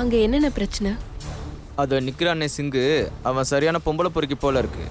அங்க என்னென்ன பிரச்சனை? அது நிக்கிறானே சிங்கு, அவன் சரியான பொம்பளை பொறுக்கி போல இருக்கு.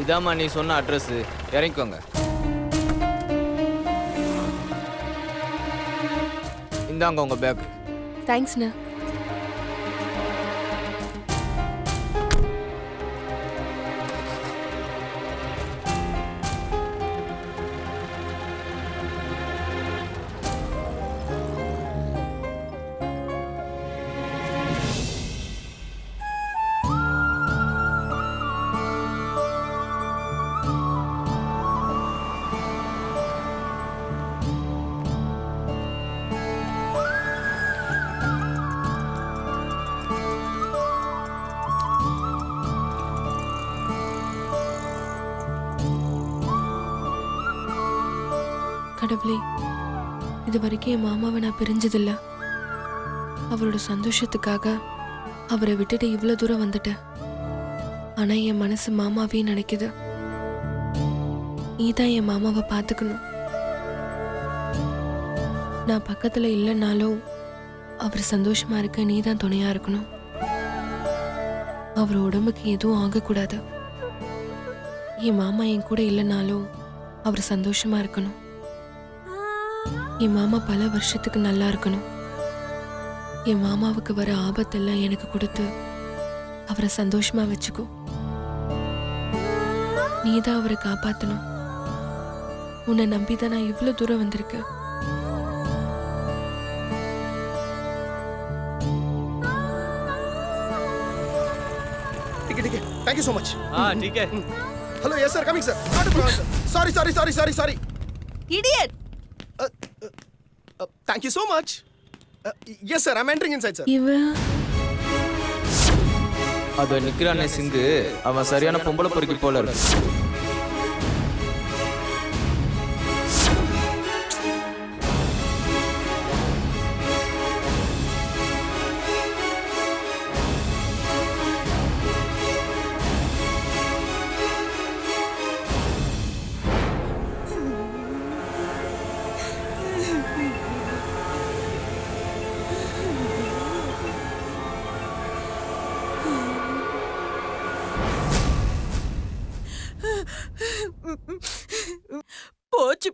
இதாம்மா நீ சொன்ன அட்ரஸ், இறங்கிக்கோங்க. இந்தாங்க உங்க பேக். தேங்க்ஸ்ண்ணா. கடவுளே, இது வரைக்கும் என் மாமாவை நான் பிரிஞ்சதில்ல. அவரோட சந்தோஷத்துக்காக அவரை விட்டுட்டு இவ்வளவு தூரம் வந்துட்டேன். ஆனா என் மனசு மாமாவையும் நினைக்குது. நீதான் என் மாமாவை பார்த்துக்கணும். நான் பக்கத்துல இல்லைன்னாலும் அவர் சந்தோஷமா இருக்க நீதான் துணையா இருக்கணும். அவர் உடம்புக்கு எதுவும் ஆகக்கூடாது. என் மாமா என் கூட இல்லைனாலும் அவர் சந்தோஷமா இருக்கணும். என் மாமா பல வருஷத்துக்கு நல்லா இருக்கணும். என் மாமாவுக்கு வர ஆபத்தெல்லாம் எனக்கு கொடுத்து அவரை சந்தோஷமா வச்சுக்கோ. நீதான் அவரை காப்பாத்தணும். உன்னை நம்பிதான் நான் இவ்வளவு தூரம் வந்திருக்கேன். Thank you so much. ठीक है. Hello, yes sir, coming sir. Not a problem sir. Sorry. Idiot. Thank you so much. Yes sir, I'm entering inside sir. இவன் அது நிக்கிறானே சிங்கு, அவன் சரியான பொம்பளை பொறுக்கி போல இருக்கு.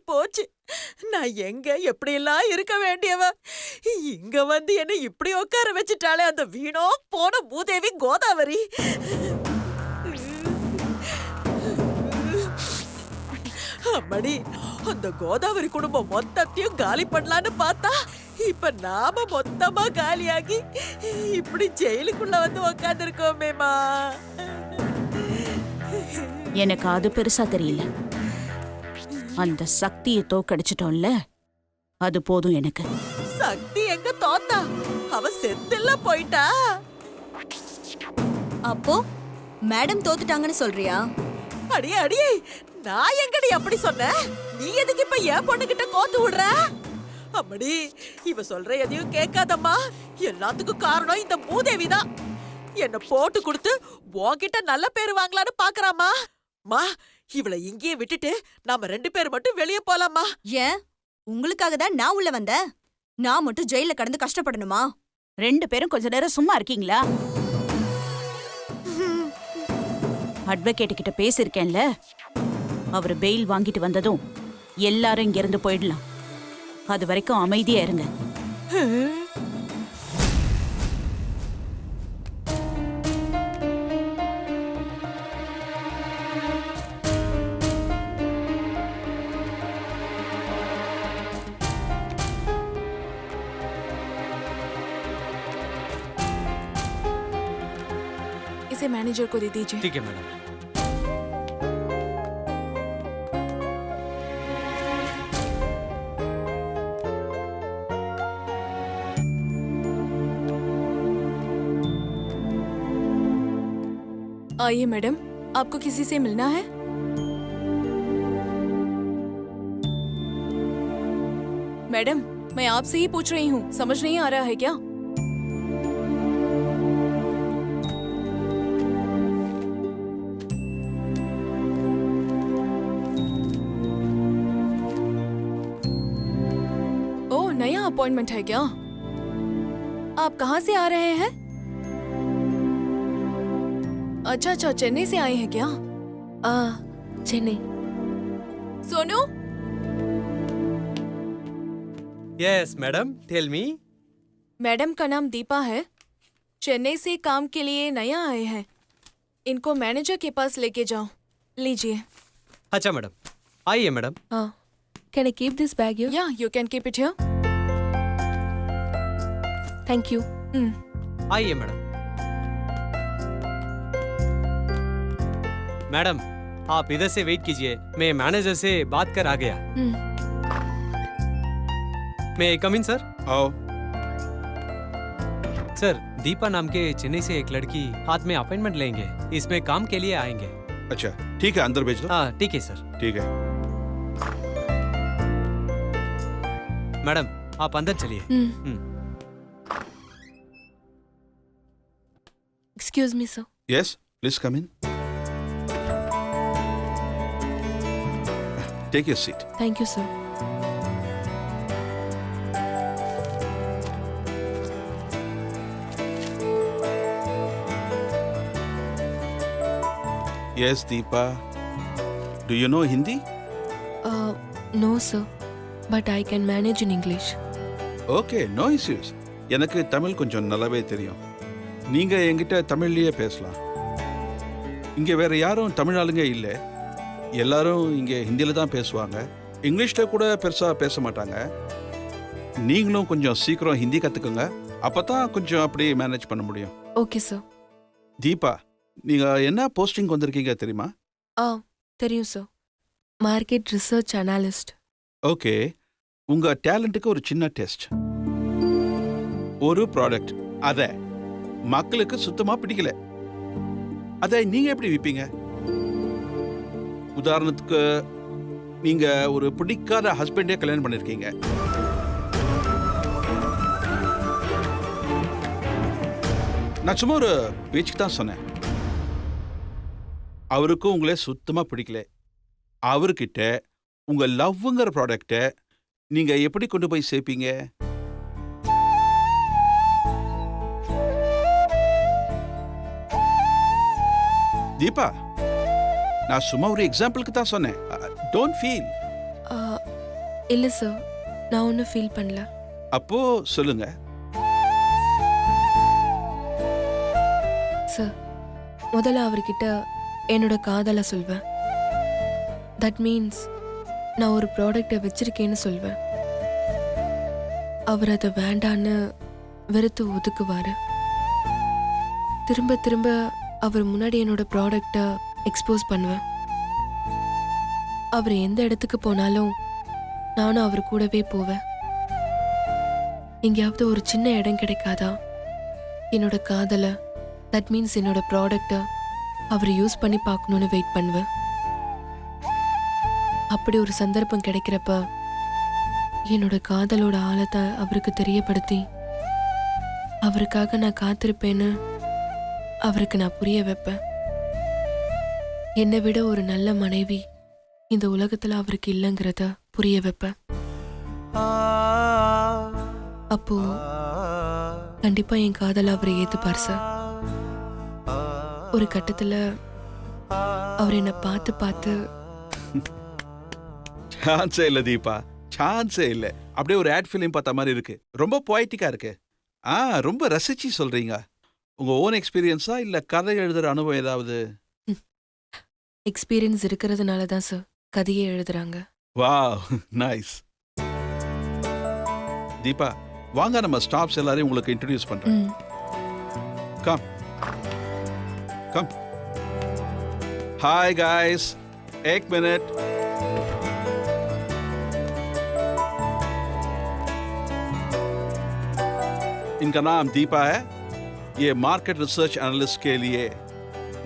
போச்சு. நான் எங்க எப்படியெல்லாம் இருக்க வேண்டியவ, இங்க வந்து என்ன இப்படி உட்கார வச்சுட்டாலே அந்த வீணோ போன மூதேவி கோதாவரி. அம்மடி, அந்த கோதாவரி குடும்பம் மொத்தத்தையும் காலி பண்ணலான்னு பார்த்தா இப்ப நாம மொத்தமா காலியாகி இப்படி ஜெயிலுக்குள்ள வந்து உட்கார்ந்து இருக்கோமேமா. எனக்கு அது பெருசா தெரியல. அந்த சக்தியை தோக்கடிச்சிட்டோம்ல, அது போதும் எனக்கு. சக்தி எங்க தோத்தா? அவ செத்துல போயிட்டா. அப்போ மேடம் தோத்துட்டாங்கன்னு சொல்றியா? அடியே, நான் எங்கடி அப்படி சொன்னேன்? நீ எதுக்கு இப்ப என் பொண்ணுகிட்ட கோத்து விடுற? அம்மடி, இவ சொல்ற எதையும் கேட்காதம்மா. எல்லாத்துக்கும் காரணம் இந்த மூதேவிதான். என்ன போட்டு கொடுத்து உன்கிட்ட நல்ல பேரு வாங்கலான்னு பாக்குறாமா. மா, இவளை இங்கேயே விட்டுட்டு நாம 2 பேர் மட்டும் வெளியே போலாமா? ஏன், உங்களுக்காக தான் நான் உள்ள வந்தேன். நான் மட்டும் ஜெயில கடந்து கஷ்டப்படணுமா? 2 பேரும் கொஞ்ச நேரம் சும்மா இருக்கீங்களா? அட்வொகேட் கிட்ட பேசிருக்கேன்ல, அவர் பெயில் வாங்கிட்டு வந்ததும் எல்லாரும் இங்க இருந்து போயிடலாம். அது வரைக்கும் அமைதியா இருங்க. इसे मैनेजर को दे दीजिए। ठीक है मैडम. आइए मैडम, आपको किसी से मिलना है? मैडम, मैं आपसे ही पूछ रही हूँ, समझ नहीं आ रहा है क्या? ओह, नया अपॉइंटमेंट है क्या? आप कहाँ से आ रहे हैं? अच्छा अच्छा, चेन्नई से आए हैं क्या? Chennai. Sonu, yes madam, tell me. Madam का नाम दीपा है, चेन्नई से काम के लिए नया आए हैं। इनको मैनेजर के पास लेके जाओ, लीजिए। अच्छा मैडम, आइए madam. Can I keep this bag here? या you can keep it here. Thank you. आइए मैडम। मैडम, आप इधर से वेट कीजिए, मैं मैनेजर से बात कर आ गया। मैं कम इन सर? आओ। सर, दीपा नाम के चेन्नई से एक लड़की हाथ में अपॉइंटमेंट लेंगे, इसमें काम के लिए आएंगे। अच्छा ठीक है, अंदर भेज दो। हाँ ठीक है सर। ठीक है। मैडम, आप अंदर चलिए। Excuse me sir. Yes please come in. Take your seat. Thank you sir. Yes, Deepa. Do you know Hindi? No sir, but I can manage in English. Okay, no issues. எனக்கு தமிழ் கொஞ்சம் நல்லாவே தெரியும். நீங்க என்கிட்ட தமிழ்லயே பேசலாம். இங்க வேற யாரும் தமிழ் ஆளுங்க இல்லை. எல்லாரும் இங்க ஹிந்தியில தான் பேசுவாங்க. இங்கிலீஷ்ல கூட பெருசா பேச மாட்டாங்க. நீங்களும் கொஞ்சம் சீக்கிரம் ஹிந்தி கத்துக்குங்க. அப்பதான் கொஞ்சம் அப்படி மேனேஜ் பண்ண முடியும். Okay sir. தீபா, நீங்க என்ன போஸ்டிங் வந்திருக்கீங்க தெரியுமா? தெரியும் sir. Market research analyst. Okay, உங்க டேலண்ட்டுக்கு ஒரு சின்ன டெஸ்ட். ஒரு ப்ராடக்ட் அத மக்களுக்கு சுத்தமா பிடிக்கல, அதை நீங்க எப்படி விற்பீங்க? உதாரணத்துக்கு, நீங்க ஒரு பிடிக்காத ஹஸ்பண்டே கல்யாணம் பண்ணிருக்கீங்க. நான் சும்மா ஒரு பேச்சுக்கு தான் சொன்னேன். அவருக்கும் உங்களே சுத்தமா பிடிக்கல. அவர்கிட்ட உங்க லவ்ங்கிற ப்ராடக்டை நீங்க எப்படி கொண்டு போய் சேர்ப்பீங்க? தீபா, நான் சும்மா ஒரு எக்ஸாம்பிளுக்கு தான் சொன்னேன். Don't feel. இல்லை சார், நான் ஒன்றும் ஃபீல் பண்ணல. அப்போ சொல்லுங்க. சார், முதல்ல அவர்கிட்ட என்னோட காதலை சொல்வேன். தட் மீன்ஸ் நான் ஒரு ப்ராடக்டை வச்சிருக்கேன்னு சொல்வேன். அவர் அதை வேண்டான்னு வெறுத்து ஒதுக்குவார். திரும்ப திரும்ப அவர் முன்னாடி என்னோட ப்ராடக்டை எக்ஸ்போஸ் பண்ணுவேன். அவர் எந்த இடத்துக்கு போனாலும் நானும் அவர் கூடவே போவேன். எங்கேயாவது ஒரு சின்ன இடம் கிடைக்காதா என்னோட காதலை, தட் மீன்ஸ் என்னோட ப்ராடக்டை அவர் யூஸ் பண்ணி பார்க்கணுன்னு வெயிட் பண்ணுவேன். அப்படி ஒரு சந்தர்ப்பம் கிடைக்கிறப்ப என்னோட காதலோட ஆழத்தை அவருக்கு தெரியப்படுத்தி அவருக்காக நான் காத்திருப்பேன்னு அவருக்கு நான் புரிய வைப்பேன். என்னை விட ஒரு நல்ல மனைவி இந்த உலகத்துல அவருக்கு இல்லைங்கிறத புரிய வைப்பேன். அப்போ கண்டிப்பா என் காதலை அவரை ஏத்துப்பார் சார். ஒரு கட்டத்துல அவர் என்னை பார்த்து பார்த்து சான்ஸே இல்லை தீபா, சான்ஸே இல்லை. அப்படியே ஒரு ஆட் ஃபிலிம் பார்த்த மாதிரி இருக்கு. ரொம்ப பொய்டிக்கா இருக்கு. ரொம்ப ரசிச்சு சொல்றீங்க. உங்க ஓன் எக்ஸ்பீரியன்ஸா இல்ல கதை எழுதுற அனுபவம் ஏதாவது? எக்ஸ்பீரியன்ஸ் இருக்கிறதுனால தான் சார் கதையே எழுதுறாங்க. Wow, nice. தீபா, வாங்க நம்ம ஸ்டாஃப்ஸ் எல்லாரையும் உங்களுக்கு இன்ட்ரோடியூஸ் பண்றேன். Come come. ஹாய் गाइस, एक मिनट. इनका नाम दीपा है. ये मार्केट रिसर्च एनालिस्ट के लिए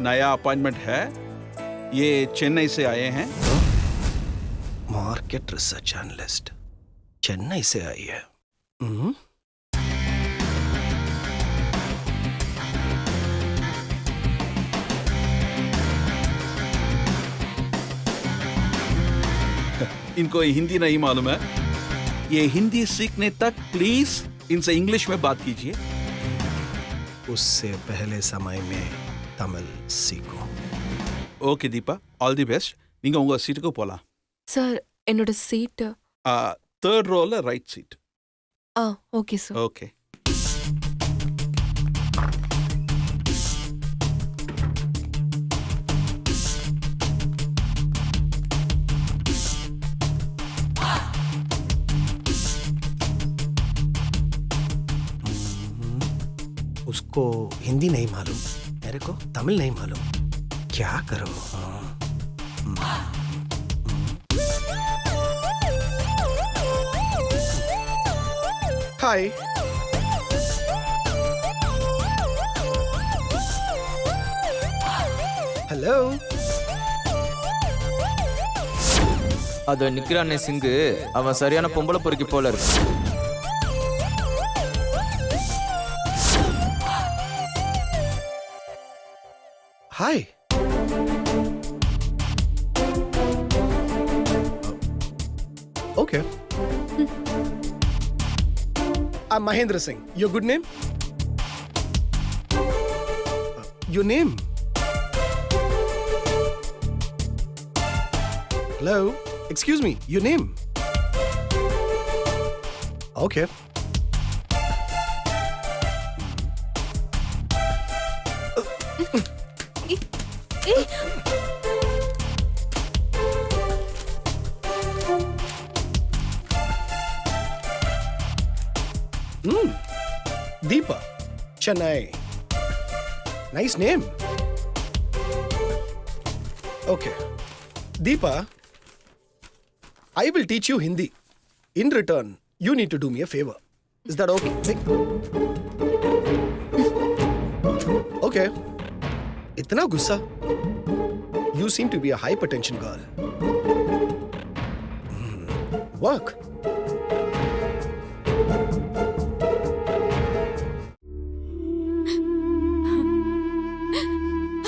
नया अपॉइंटमेंट है। ये चेन्नई से आए हैं। मार्केट रिसर्च एनालिस्ट चेन्नई से आई है। इनको हिंदी नहीं मालूम है। ये हिंदी सीखने तक प्लीज इनसे इंग्लिश में बात कीजिए। उससे पहले समय में तमिल सीखो। Okay Deepa, all the best. நீங்க உங்க சீட்டுக்கு போலாம். சார் என்னோட சீட்டு. தேர்ட் ரோல right seat. Okay sir. Okay. उसको हिंदी नहीं मालूम, मेरे को तमिल नहीं मालूम, क्या करो? हाय, हेलो. அது நிக்கிறானே சிங்கு, அவன் சரியான பொம்பளை பொறுக்கி போல இருக்கு. हाय. Okay. I'm Mahendra Singh. Your good name? Your name? Hello? Excuse me. Your name? Okay. Deepa, Chennai. Nice name. Okay. Deepa, I will teach you Hindi. In return, you need to do me a favor. Is that okay? Okay. Itna gussa? You seem to be a hypertension girl. Work.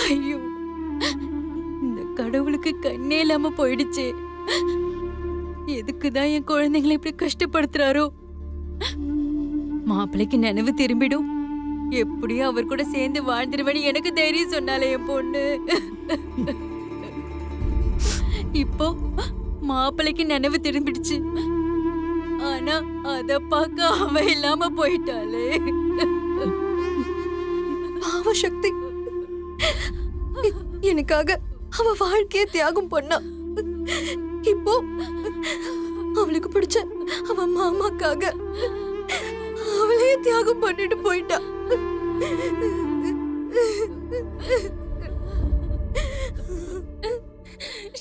ஐயோ, இந்த கடவுளுக்கு கண்ணே இல்லாம போயிடுச்சு. எதுக்குதான் என் குழந்தைங்களை இப்படி கஷ்டப்படுத்துறாரோ? மாப்பிள்ளைக்கு நினைவு திரும்பிடும், எப்படியும் அவர் கூட சேர்ந்து வாழ்ந்துருவேன்னு எனக்கு தைரியம் சொன்னாலே என் பொண்ணு. இப்போ மாப்பிள்ளைக்கு நினைவு திரும்பிடுச்சு, ஆனா அத பார்க்க அவ இல்லாம போயிட்டாளே. பாவ சக்தி, எனக்காக அவ வாழ்க்கைய தியாகம் பண்ணா. இப்போ அவளுக்கு பிடிச்ச அவ மாமாக்காக அவளே தியாகம் பண்ணிட்டு போயிட்டா.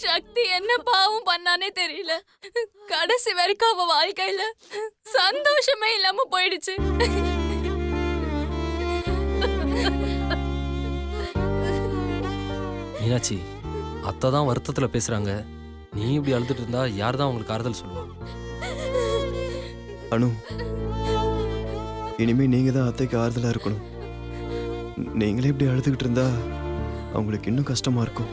சக்தி என்ன பாவம் பண்ணானே தெரியல. கடைசி வரைக்கும் அவ வாழ்க்கையில சந்தோஷமே இல்லாம போயிடுச்சு. மீனாட்சி, அத்தை தான் வருத்தத்துல பேசுறாங்க. நீ இப்படி அழுதுட்டு இருந்தா யார் தான் உங்களுக்கு ஆறுதல் சொல்லுவா? அனு, இனிமே நீங்க தான் அத்தைக்கு ஆறுதலா இருக்கணும். நீங்களே இப்படி அழுதுகிட்டு இருந்தா அவங்களுக்கு இன்னும் கஷ்டமா இருக்கும்.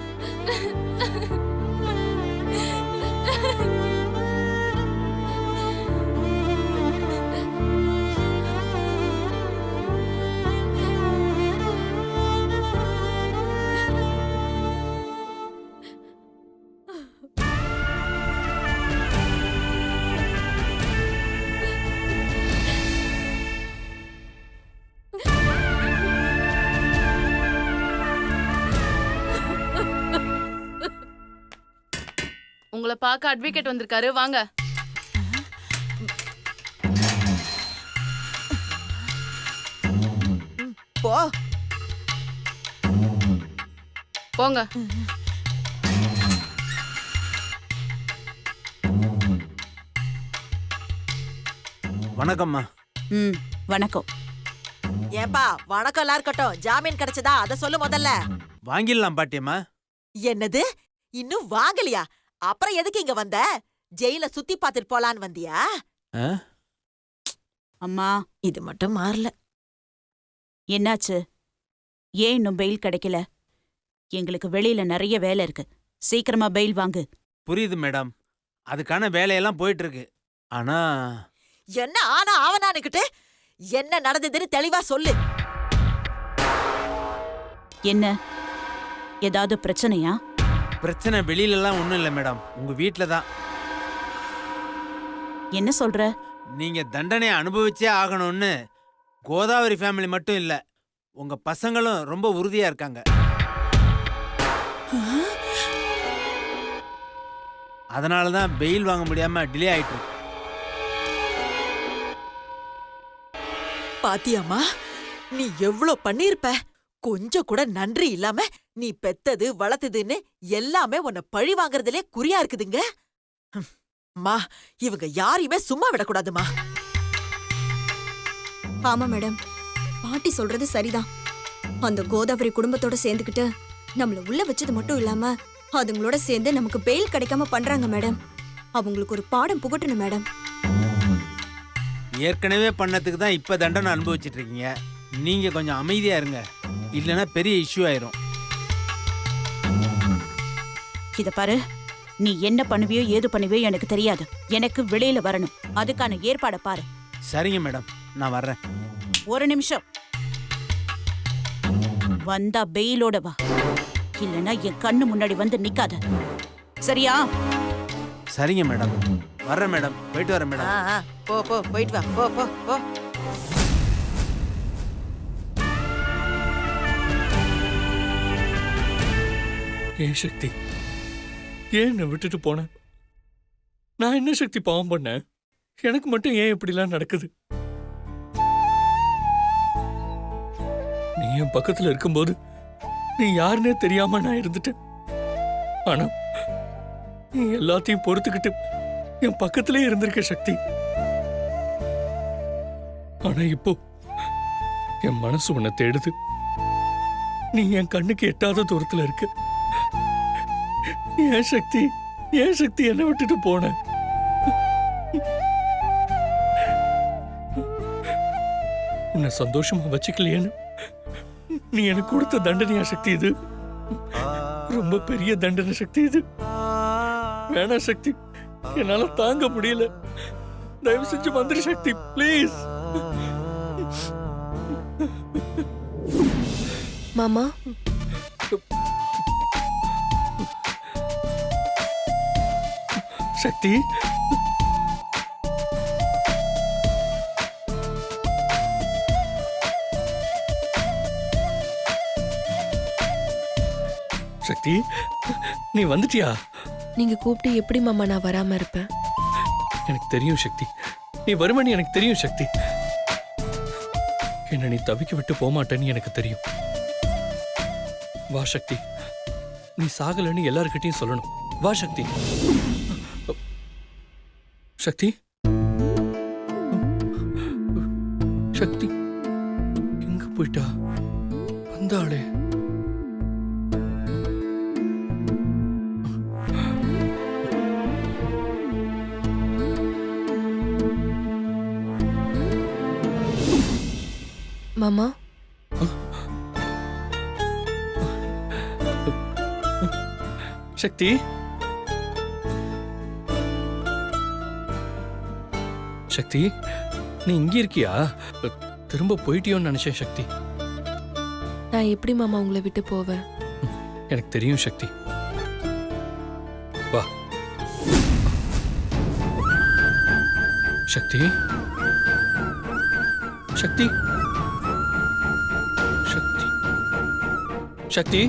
உங்களை பார்க்க அட்வொகேட் வந்திருக்காரு, வாங்க. போ. போங்க. வணக்கம்மா. வணக்கம். ஏப்பா, வணக்கம் எல்லாம் இருக்கட்டும். ஜாமீன் கிடைச்சதா அத சொல்லு முதல்ல. வாங்கிடலாம் பாட்டியம்மா. என்னது இன்னும் வாங்கலையா? அப்புறம் எதுக்கு இங்க வந்த? ஜெயில சுத்தி பார்த்துட்டு போலான்னு வந்தியா? ஆ? அம்மா, இது மட்டும் மாறல. என்னாச்சு? ஏன் இன்னும் பெயில் கிடைக்கல? எங்களுக்கு வெளியில நிறைய வேலை இருக்கு. சீக்கிரமா பெயில் வாங்கு. புரியுது மேடம், அதுக்கான வேலையெல்லாம் போயிட்டு இருக்கு. ஆனா என்ன ஆனா ஆவனானுக்கிட்டு என்ன நடந்ததுன்னு தெளிவா சொல்லு. என்ன, ஏதாவது பிரச்சனையா? பிரச்சனை வெளியிலலாம் ஒன்றும் இல்லை மேடம், உங்க வீட்டில தான். என்ன சொல்ற? நீங்க தண்டனையை அனுபவிச்சே ஆகணும்னு கோதாவரி ஃபேமிலி மட்டும் இல்ல, உங்க பசங்களும் ரொம்ப உறுதியா இருக்காங்க. அதனால தான் பெயில் வாங்க முடியாம டிலே ஆயிட்டு இருக்கு. பாத்தியாம்மா, நீ எவ்ளோ பண்ணிருப்ப. கொஞ்சம் கூட நன்றி இல்லாம நீ பெத்தது வளர்த்ததுன்னு எல்லாமே உன்னை பழி வாங்குறதுலே குறியா இருக்குதுங்க. மா, இவங்க யாரையுமே சும்மா விடக்கூடாதுமா. ஆமா மேடம், பாட்டி சொல்றது சரிதான். அந்த கோதாவரி குடும்பத்தோட சேர்ந்துக்கிட்டு நம்மள உள்ள வச்சது மட்டும் இல்லாம அதுங்களோட சேர்ந்து நமக்கு பெயில் கிடைக்காம பண்றாங்க மேடம். அவங்களுக்கு ஒரு பாடம் புகட்டணும் மேடம். ஏற்கனவே பண்ணதுக்கு தான் இப்ப தண்டனை அனுபவிச்சுட்டு இருக்கீங்க. நீங்க கொஞ்சம் அமைதியா இருங்க, இல்லைன்னா பெரிய இஷ்யூ ஆயிரும். இத பாரு, நீ என்ன பண்ணுவியோ ஏது பண்ணுவியோ எனக்கு தெரியாது. எனக்கு வெளியில வரணும். அதுக்கான ஏற்பாட பாரு. சரிங்க மேடம், நான் வர்றேன். ஒரு நிமிஷம். வந்தா பெயிலோட வா, இல்லனா என் கண்ணு முன்னாடி வந்து நிக்காத. சரியா? சரிங்க மேடம், வர்றேன் மேடம். போயிட்டு வரேன் மேடம். போ போ, போயிட்டு வா. போ போ போ. ஏன் சக்தி, ஏன் என்னை விட்டுட்டு போன? நான் என்ன சக்தி பாவம் பண்ணேன்? எனக்கு மட்டும் ஏன் இப்படிலாம் நடக்குது? நீ என் பக்கத்துல இருக்கும்போது நீ யாருன்னே தெரியாம நான் இருந்துட்டேன். ஆனா நீ எல்லாத்தையும் பொறுத்துக்கிட்டு என் பக்கத்திலே இருந்திருக்க சக்தி. ஆனா இப்போ என் மனசு உன்னை தேடுது. நீ என் கண்ணுக்கு எட்டாத தூரத்துல இருக்கு. ஏன் சக்தி, ஏன் சக்தி என்ன விட்டுட்டு போன? உன்னை சந்தோஷமா வச்சுக்கலையேன்னு நீ எனக்கு கொடுத்த தண்டனையா சக்தி இது? ரொம்ப பெரிய தண்டனை சக்தி இது. வேணா சக்தி, என்னால தாங்க முடியல. தயவு செஞ்சு வந்துரு சக்தி, ப்ளீஸ். மாமா, சக்தி, சக்தி, நீ வந்துட்டியா? நீங்க கூப்பிட்டு எப்படி மாமா நான் வராம இருப்பேன்? எனக்கு தெரியும் சக்தி, நீ வருவன்னு எனக்கு தெரியும் சக்தி. என்ன நீ தவிக்க விட்டு போமாட்டேன்னு எனக்கு தெரியும். வா சக்தி, நீ சாகலன்னு எல்லார்கிட்டையும் சொல்லணும். வா சக்தி. சக்தி, சக்தி எங்க போயிட்டா? வந்தாளே. மாமா, சக்தி, சக்தி நீ இங்க இருக்கியா? திரும்ப போயிட்டியோன்னு நினைச்சேன் சக்தி. நான் எப்படி மாமா உங்களை விட்டு போவேன்? எனக்கு தெரியும் சக்தி. வா சக்தி, சக்தி, சக்தி, சக்தி.